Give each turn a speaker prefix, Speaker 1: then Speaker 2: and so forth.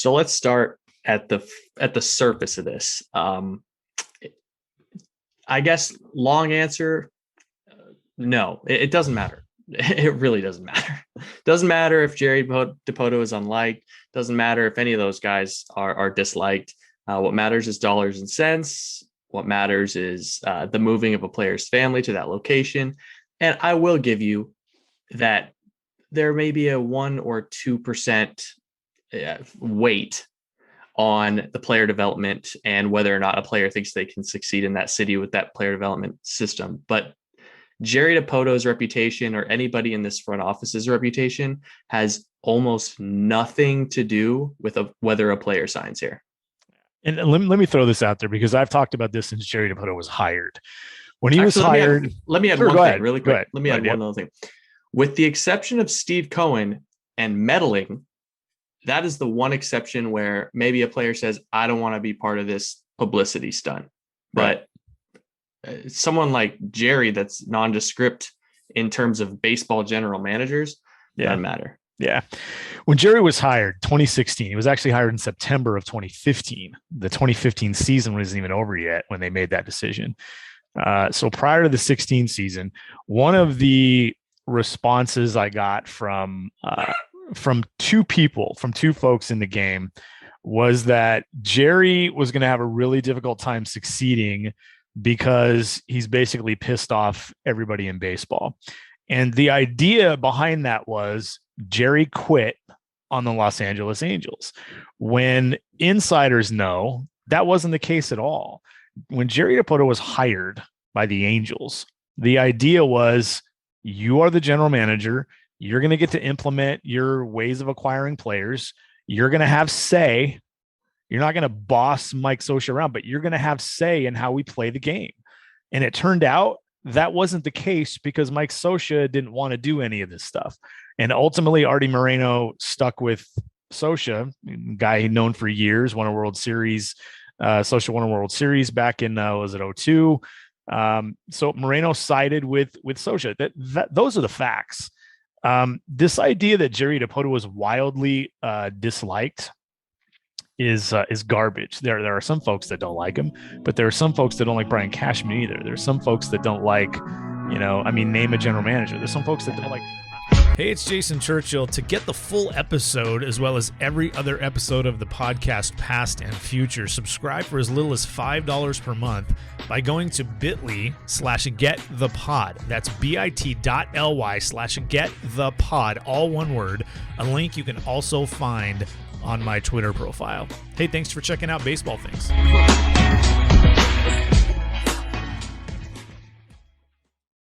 Speaker 1: So let's start at the surface of this. I guess long answer, no, it doesn't matter. It really doesn't matter. Doesn't matter if Jerry Dipoto is unliked. Doesn't matter if any of those guys are disliked. What matters is dollars and cents. What matters is the moving of a player's family to that location. And I will give you that there may be a 1 or 2% weight on the player development and whether or not a player thinks they can succeed in that city with that player development system. But Jerry Dipoto's reputation, or anybody in this front office's reputation, has almost nothing to do with whether a player signs here.
Speaker 2: And let me throw this out there, because I've talked about this since Jerry Dipoto was hired. When he was hired,
Speaker 1: let me add one thing really quick. Let me add one other thing. With the exception of Steve Cohen and meddling, that is the one exception where maybe a player says, I don't want to be part of this publicity stunt. But someone like Jerry, that's nondescript in terms of baseball general managers, doesn't matter.
Speaker 2: Yeah. When Jerry was hired, 2016, he was actually hired in September of 2015. The 2015 season wasn't even over yet when they made that decision. So prior to the 16 season, one of the responses I got from two folks in the game was that Jerry was going to have a really difficult time succeeding because he's basically pissed off everybody in baseball. And the idea behind that was Jerry quit on the Los Angeles Angels, when insiders know that wasn't the case at all. When Jerry Dipoto was hired by the Angels, the idea was, you are the general manager. You're going to get to implement your ways of acquiring players. You're going to have say. You're not going to boss Mike Scioscia around, but you're going to have say in how we play the game. And it turned out that wasn't the case, because Mike Scioscia didn't want to do any of this stuff. And ultimately, Artie Moreno stuck with Scioscia, guy known for years, won a World Series. Scioscia won a World Series back in, was it 2002? So Moreno sided with Scioscia. Those are the facts. This idea that Jerry Dipoto was wildly disliked is garbage. There are some folks that don't like him, but there are some folks that don't like Brian Cashman either. There's some folks that don't like, name a general manager. There's some folks that don't like.
Speaker 3: Hey, it's Jason Churchill. To get the full episode, as well as every other episode of the podcast, past and future, subscribe for as little as $5 per month by going to bit.ly/getthepod. That's bit.ly/getthepod, all one word. A link you can also find on my Twitter profile. Hey, thanks for checking out Baseball Things.